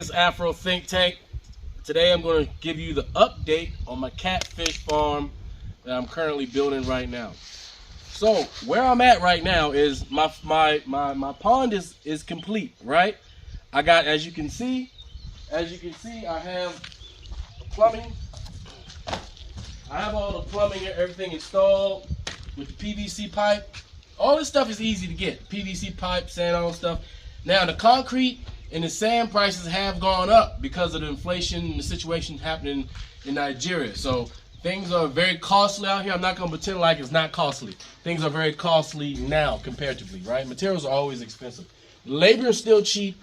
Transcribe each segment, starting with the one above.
This is Afro Think Tank. Today I'm going to give you the update on my catfish farm that I'm currently building right now. So where I'm at right now is my pond is complete, right? I got, as you can see, I have the plumbing. I have all the plumbing and everything installed with the PVC pipe. All this stuff is easy to get. PVC pipe, sand, all stuff. Now the concrete and the sand prices have gone up because of the inflation and the situation happening in Nigeria. So things are very costly out here. I'm not going to pretend like it's not costly. Things are very costly now comparatively, right? Materials are always expensive. Labor is still cheap,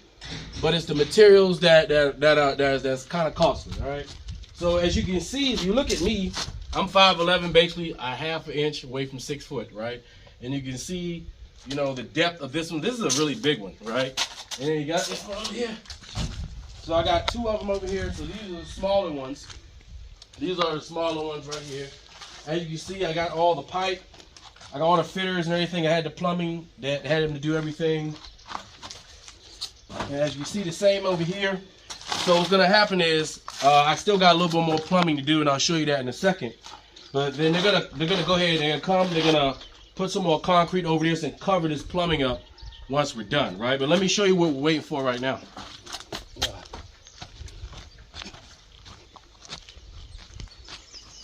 but it's the materials that's kind of costly, all right? So as you can see, if you look at me, I'm 5'11", basically a half an inch away from 6 foot, right? And you can see, you know, the depth of this one. This is a really big one, right? And then you got this one over here. So I got two of them over here. So these are the smaller ones. These are the smaller ones right here. As you can see, I got all the pipe. I got all the fitters and everything. I had the plumbing that had them to do everything. And as you can see, the same over here. So what's gonna happen is I still got a little bit more plumbing to do, and I'll show you that in a second. But then they're gonna go ahead and they're gonna put some more concrete over this and cover this plumbing up once we're done, right? But let me show you what we're waiting for right now.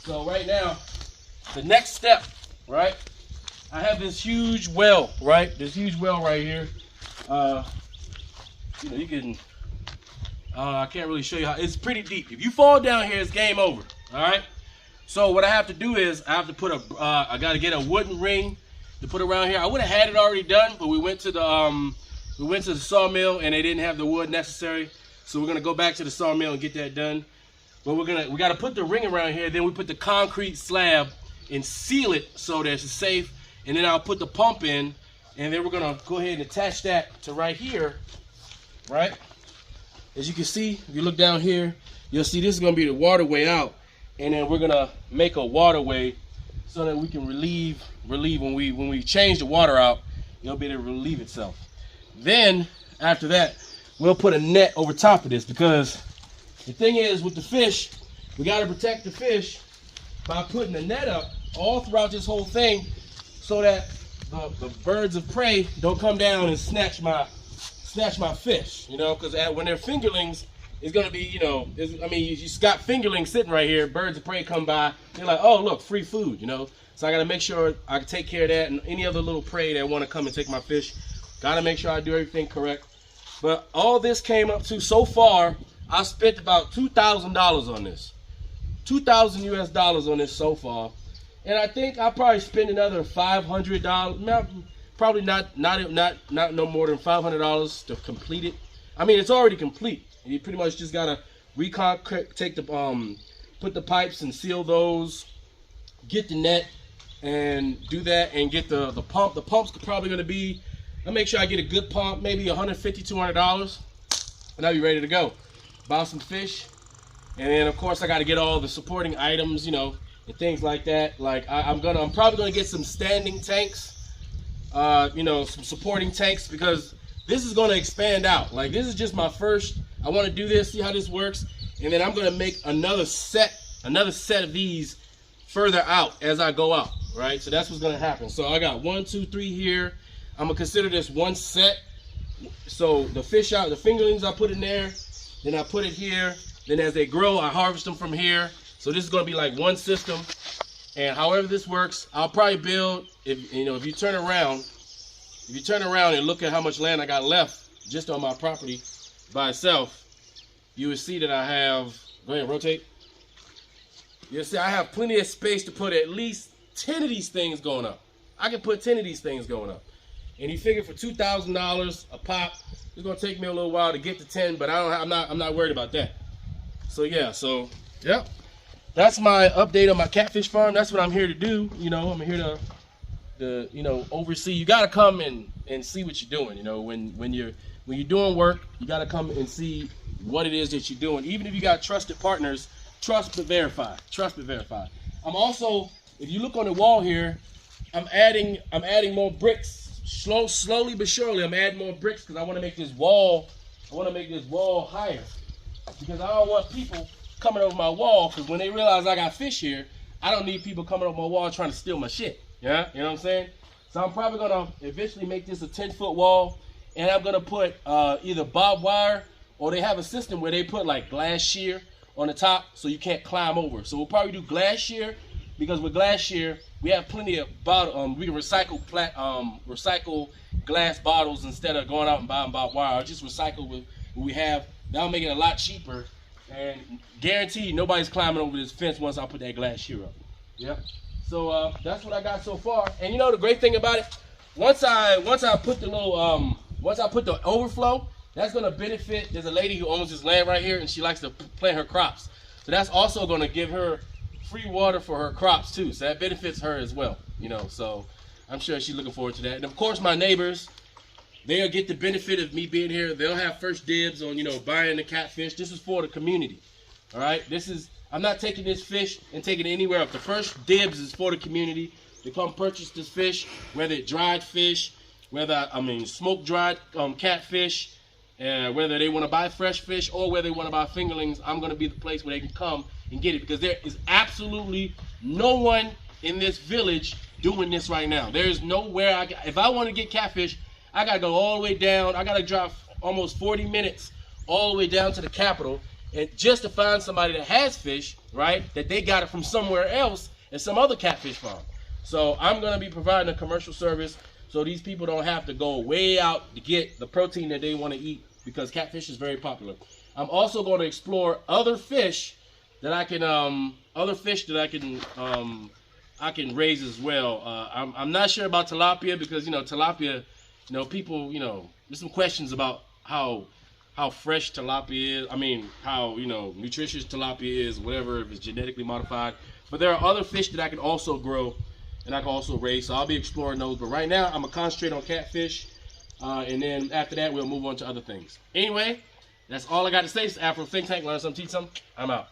So right now, the next step, right? I have this huge well, right? This huge well right here. You know, you can. I can't really show you how. It's pretty deep. If you fall down here, it's game over. All right. So what I have to do is I have to put a. I got to get a wooden ring to put around here. I would have had it already done, but we went to the sawmill and they didn't have the wood necessary. So we're gonna go back to the sawmill and get that done. But we got to put the ring around here. Then we put the concrete slab and seal it so that it's safe. And then I'll put the pump in, and then we're gonna go ahead and attach that to right here, right? As you can see, if you look down here, you'll see this is gonna be the waterway out, and then we're gonna make a waterway so that we can relieve when we change the water out, it'll be able to relieve itself. Then after that, we'll put a net over top of this, because the thing is with the fish, we got to protect the fish by putting a net up all throughout this whole thing, so that the birds of prey don't come down and snatch my fish, you know, because when they're fingerlings, it's gonna be, you know, I mean, you just got fingerlings sitting right here. Birds of prey come by, they're like, oh look, free food, you know. So I gotta make sure I can take care of that, and any other little prey that want to come and take my fish, gotta make sure I do everything correct. But all this came up to, so far, I spent about $2,000 on this, $2,000 US on this so far, and I think I'll probably spend another $500. Probably not no more than $500 to complete it. I mean, it's already complete. You pretty much just gotta take the put the pipes and seal those, get the net and do that, and get the pump. The pump's probably gonna be, I'll make sure I get a good pump, maybe $150, $200, and I'll be ready to go. Buy some fish, and then of course I got to get all the supporting items, you know, and things like that. Like I'm probably gonna get some standing tanks, you know, some supporting tanks, because this is gonna expand out. Like, this is just my first. I want to do this, see how this works, and then I'm gonna make another set of these further out as I go out, right? So that's what's gonna happen. So I got 1, 2, 3 here. I'm gonna consider this one set. So the fish out, the fingerlings I put in there. Then I put it here. Then as they grow, I harvest them from here. So this is going to be like one system. And however this works, I'll probably build, if you turn around and look at how much land I got left just on my property by itself, you will see that I have, go ahead, rotate. You'll see I have plenty of space to put at least 10 of these things going up. I can put 10 of these things going up. And you figure for $2,000 a pop, it's gonna take me a little while to get to 10, but I'm not worried about that. So yeah, that's my update on my catfish farm. That's what I'm here to do. You know, I'm here to you know, oversee. You gotta come and see what you're doing. You know, when you're doing work, you gotta come and see what it is that you're doing. Even if you got trusted partners, trust but verify. Trust but verify. I'm also, if you look on the wall here, I'm adding more bricks. Slowly but surely, I'm adding more bricks because I want to make this wall higher. because I don't want people coming over my wall, because when they realize I got fish here, I don't need people coming over my wall trying to steal my shit. Yeah, you know what I'm saying? So I'm probably gonna eventually make this a 10-foot wall, and I'm gonna put either barbed wire, or they have a system where they put like glass shear on the top so you can't climb over. So we'll probably do glass shear, because with glass shear we have plenty of bottle. We can recycle glass bottles instead of going out and buying barbed wire. I'll just recycle what we have. That'll make it a lot cheaper, and guaranteed nobody's climbing over this fence once I put that glass shear up. Yep. So that's what I got so far. And you know the great thing about it, once I put the little once I put the overflow, that's gonna benefit. There's a lady who owns this land right here, and she likes to plant her crops. So that's also gonna give her free water for her crops too. So that benefits her as well. You know, so I'm sure she's looking forward to that. And of course, my neighbors, they'll get the benefit of me being here. They'll have first dibs on, you know, buying the catfish. This is for the community. All right, I'm not taking this fish and taking it anywhere else. The first dibs is for the community to come purchase this fish, whether it's dried fish, whether smoke dried catfish, whether they want to buy fresh fish or whether they want to buy fingerlings. I'm going to be the place where they can come and get it, because there is absolutely no one in this village doing this right now. There is nowhere if I want to get catfish, I got to go all the way down. I got to drive almost 40 minutes all the way down to the capital, and just to find somebody that has fish, right, that they got it from somewhere else at some other catfish farm. So I'm going to be providing a commercial service so these people don't have to go way out to get the protein that they want to eat, because catfish is very popular. I'm also going to explore other fish that I can I can raise as well. I'm not sure about tilapia, because tilapia, people, there's some questions about how fresh tilapia is. How nutritious tilapia is, whatever, if it's genetically modified. But there are other fish that I can also grow and I can also raise. So I'll be exploring those. But right now I'm gonna concentrate on catfish, and then after that we'll move on to other things. Anyway, that's all I got to say. It's Afro Think Tank. Learn something, teach something. I'm out.